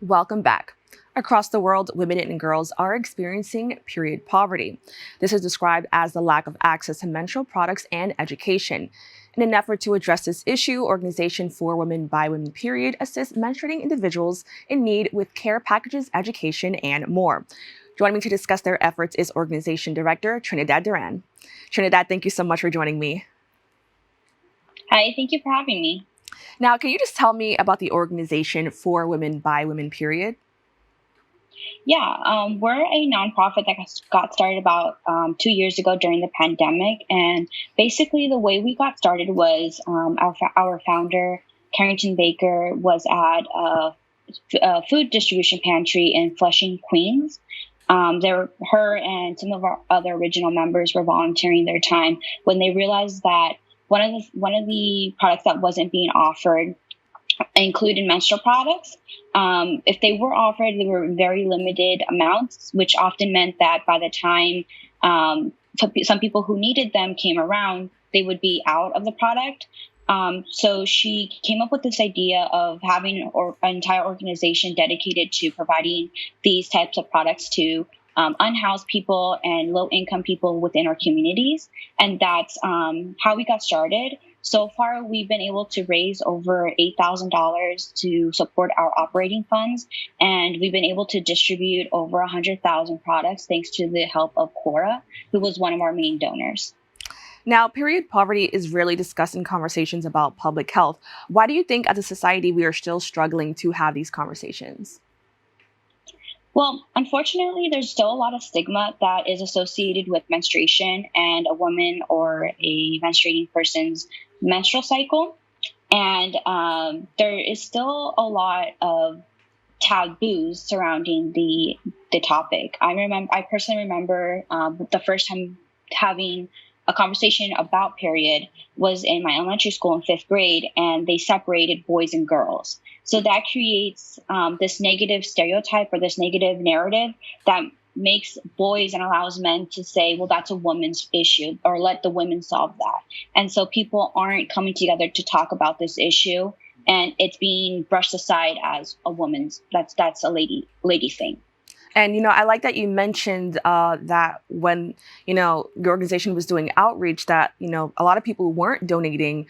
Welcome back. Across the world, women and girls are experiencing period poverty. This is described as the lack of access to menstrual products and education. In an effort to address this issue, Organization for Women by Women Period assists menstruating individuals in need with care packages, education, and more. Joining me to discuss their efforts is Organization Director Trinidad Duran. Trinidad, thank you so much for joining me. Hi, thank you for having me. Now, can you just tell me about the Organization for Women by Women Period? We're a nonprofit that got started about 2 years ago during the pandemic. And basically, the way we got started was our founder, Carrington Baker, was at a food distribution pantry in Flushing, Queens. Her and some of our other original members were volunteering their time when they realized that one of the products that wasn't being offered included menstrual products. If they were offered, they were in very limited amounts, which often meant that by the time some people who needed them came around, they would be out of the product. So she came up with this idea of having an entire organization dedicated to providing these types of products to unhoused people and low-income people within our communities. And that's how we got started. So far, we've been able to raise over $8,000 to support our operating funds, and we've been able to distribute over 100,000 products thanks to the help of Cora, who was one of our main donors. Now, period poverty is rarely discussed in conversations about public health. Why do you think as a society we are still struggling to have these conversations? Well, unfortunately, there's still a lot of stigma that is associated with menstruation and a woman or a menstruating person's menstrual cycle. And there is still a lot of taboos surrounding the topic. I personally remember the first time having a conversation about period was in my elementary school in fifth grade, and they separated boys and girls. So that creates this negative stereotype or this negative narrative that makes boys and allows men to say, well, that's a woman's issue, or let the women solve that. And so people aren't coming together to talk about this issue, and it's being brushed aside as a woman's, that's a lady thing. And, I like that you mentioned that when, your organization was doing outreach that, a lot of people weren't donating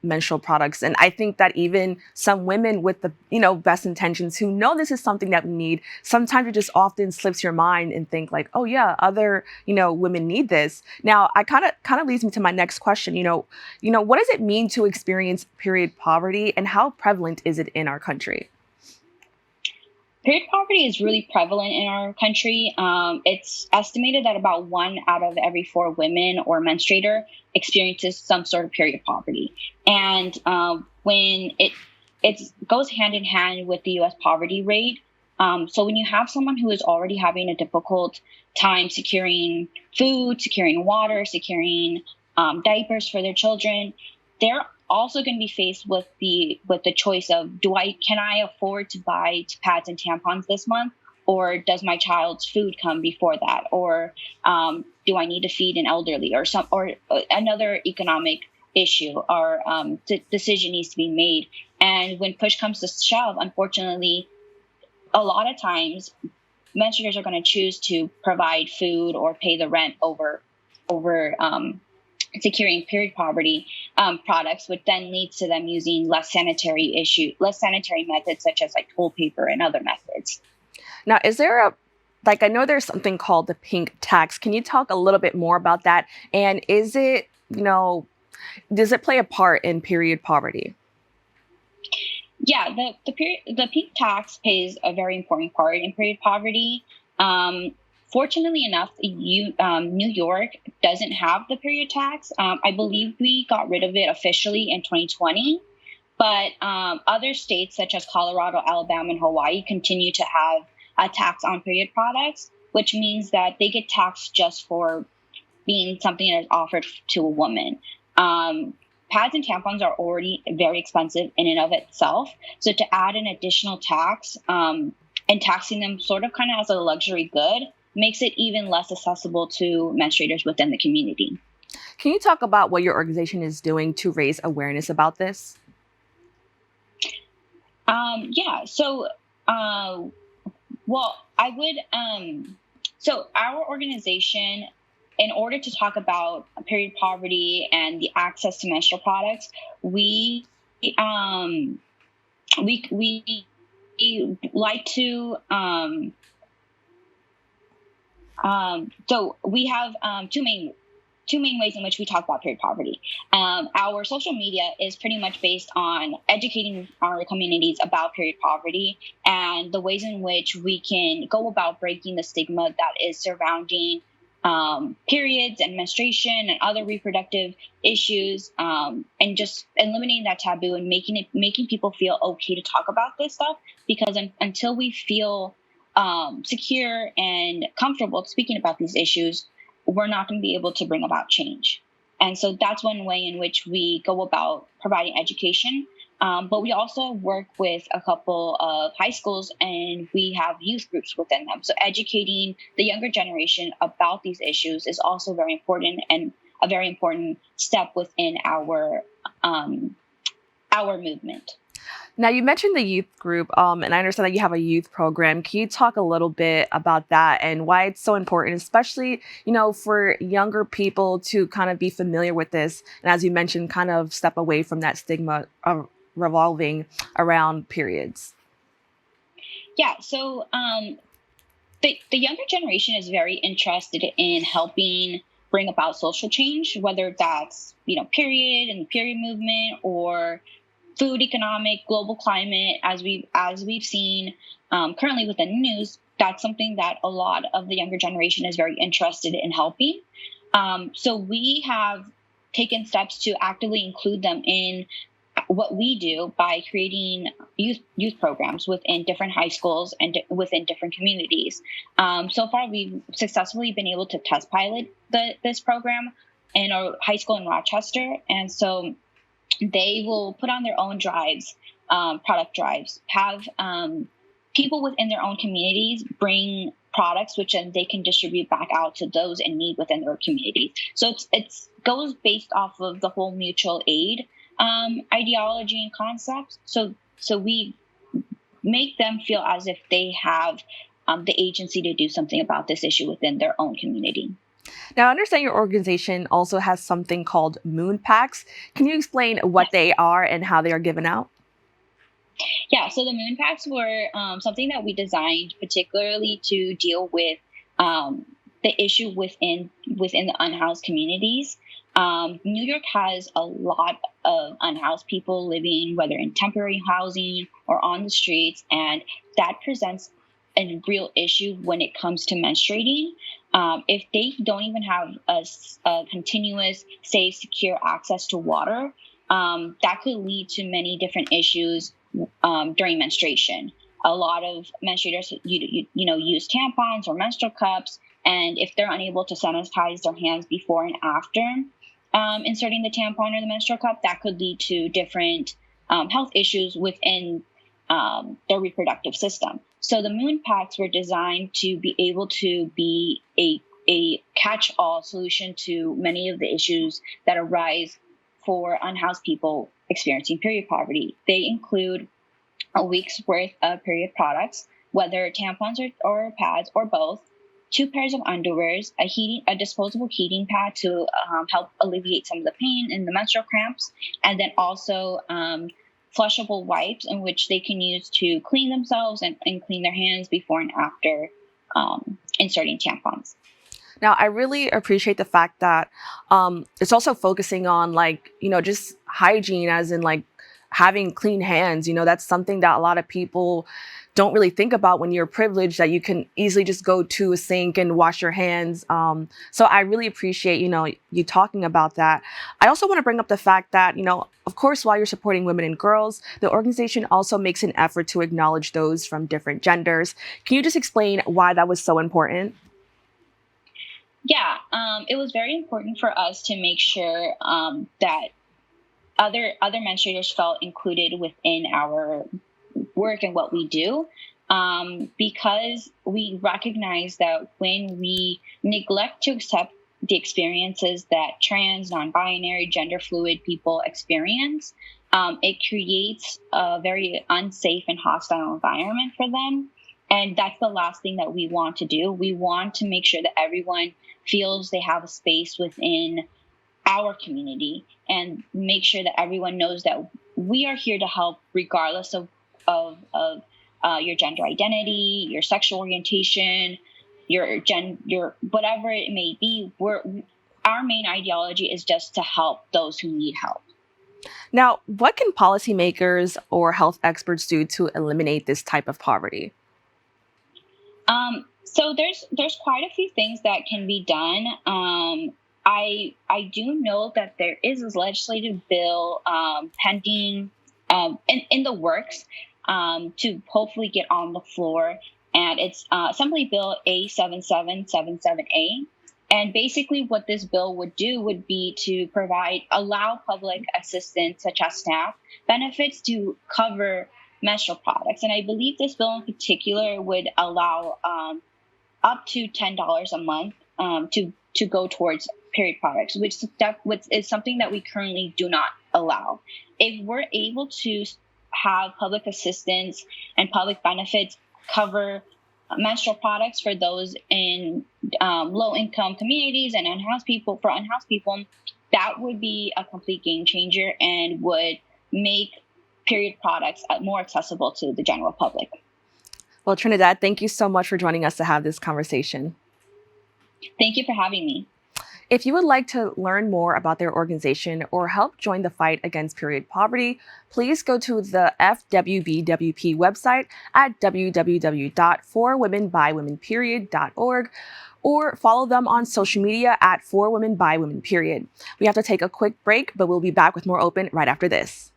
menstrual products. And I think that even some women with the, best intentions who know this is something that we need, sometimes it just often slips your mind and think like, oh, yeah, other, women need this. Now, I kind of leads me to my next question. What does it mean to experience period poverty, and how prevalent is it in our country? Period poverty is really prevalent in our country. It's estimated that about 1 out of every 4 women or menstruator experiences some sort of period poverty. And when it goes hand in hand with the U.S. poverty rate. So when you have someone who is already having a difficult time securing food, securing water, securing diapers for their children, they're also going to be faced with the choice of can I afford to buy pads and tampons this month, or does my child's food come before that, or do I need to feed an elderly, or another economic issue or decision needs to be made. And when push comes to shove, unfortunately, a lot of times menstruators are going to choose to provide food or pay the rent over securing period poverty products, which then leads to them using less sanitary methods such as like toilet paper and other methods. Now, is there I know there's something called the pink tax. Can you talk a little bit more about that? And is it, does it play a part in period poverty? Yeah, the pink tax plays a very important part in period poverty. Fortunately enough, New York doesn't have the period tax. I believe we got rid of it officially in 2020, but other states such as Colorado, Alabama, and Hawaii continue to have a tax on period products, which means that they get taxed just for being something that is offered to a woman. Pads and tampons are already very expensive in and of itself, so to add an additional tax and taxing them sort of kind of as a luxury good makes it even less accessible to menstruators within the community. Can you talk about what your organization is doing to raise awareness about this? So Well, I would. So our organization, in order to talk about period poverty and the access to menstrual products, we um, we like to so we have two main ways in which we talk about period poverty. Our social media is pretty much based on educating our communities about period poverty and the ways in which we can go about breaking the stigma that is surrounding periods and menstruation and other reproductive issues, and just eliminating that taboo and making people feel okay to talk about this stuff. Because until we feel secure and comfortable speaking about these issues, we're not going to be able to bring about change. And so that's one way in which we go about providing education. But we also work with a couple of high schools and we have youth groups within them. So educating the younger generation about these issues is also very important and a very important step within our movement. Now, you mentioned the youth group, and I understand that you have a youth program. Can you talk a little bit about that and why it's so important, especially, for younger people to kind of be familiar with this? And as you mentioned, kind of step away from that stigma of revolving around periods. Yeah. So the younger generation is very interested in helping bring about social change, whether that's, period and the period movement or food, economic, global climate, as we've seen currently with the news. That's something that a lot of the younger generation is very interested in helping. So we have taken steps to actively include them in what we do by creating youth programs within different high schools and within different communities. So far, we've successfully been able to test pilot this program in a high school in Rochester, and so they will put on their own drives, product drives, have people within their own communities bring products, which then they can distribute back out to those in need within their communities. So it's goes based off of the whole mutual aid ideology and concepts. So we make them feel as if they have the agency to do something about this issue within their own community. Now, I understand your organization also has something called moon packs. Can you explain what Yes. they are and how they are given out? Yeah, so the moon packs were something that we designed particularly to deal with the issue within the unhoused communities. New York has a lot of unhoused people living, whether in temporary housing or on the streets, and that presents a real issue when it comes to menstruating. If they don't even have a continuous, safe, secure access to water, that could lead to many different issues during menstruation. A lot of menstruators, use tampons or menstrual cups, and if they're unable to sanitize their hands before and after inserting the tampon or the menstrual cup, that could lead to different health issues within their reproductive system. So the moon packs were designed to be able to be a catch-all solution to many of the issues that arise for unhoused people experiencing period poverty. They include a week's worth of period products, whether tampons or pads or both, 2 pairs of underwears, a disposable heating pad to help alleviate some of the pain and the menstrual cramps, and then also flushable wipes in which they can use to clean themselves and clean their hands before and after inserting tampons. Now, I really appreciate the fact that it's also focusing on just hygiene, as in having clean hands. That's something that a lot of people don't really think about when you're privileged, that you can easily just go to a sink and wash your hands. So I really appreciate, you talking about that. I also want to bring up the fact that, of course, while you're supporting women and girls, the organization also makes an effort to acknowledge those from different genders. Can you just explain why that was so important? Yeah, it was very important for us to make sure that other menstruators felt included within our work and what we do, because we recognize that when we neglect to accept the experiences that trans, non-binary, gender fluid people experience, it creates a very unsafe and hostile environment for them. And that's the last thing that we want to do. We want to make sure that everyone feels they have a space within our community, and make sure that everyone knows that we are here to help regardless of your gender identity, your sexual orientation, your whatever it may be. Our main ideology is just to help those who need help. Now, what can policymakers or health experts do to eliminate this type of poverty? So there's quite a few things that can be done. I do know that there is a legislative bill pending in the works to hopefully get on the floor, and it's Assembly Bill A7777A. And basically, what this bill would do would be to allow public assistance, such as SNAP benefits, to cover menstrual products. And I believe this bill in particular would allow up to $10 a month to go towards period products, which is something that we currently do not allow. If we're able to have public assistance and public benefits cover menstrual products for those in low-income communities and unhoused people, that would be a complete game changer and would make period products more accessible to the general public. Well, Trinidad, thank you so much for joining us to have this conversation. Thank you for having me. If you would like to learn more about their organization or help join the fight against period poverty, please go to the FWBWP website at www.forwomenbywomenperiod.org or follow them on social media at forwomenbywomenperiod. We have to take a quick break, but we'll be back with more Open right after this.